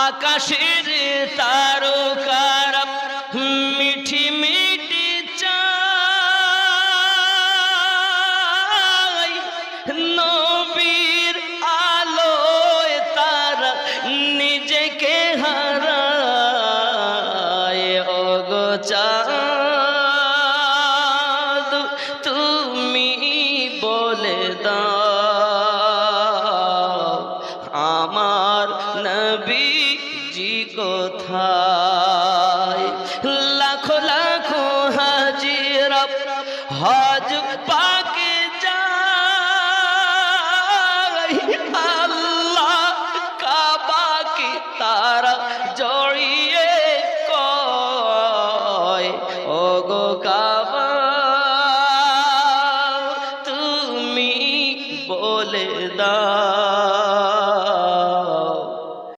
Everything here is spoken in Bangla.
আকাশের তারকারা মিঠি মিঠি চাই, নবীর আলোয় তারা নিজেকে হারায়। ওগো চাঁদ তুমি বলে দাও আমার নবীজি কোথায়।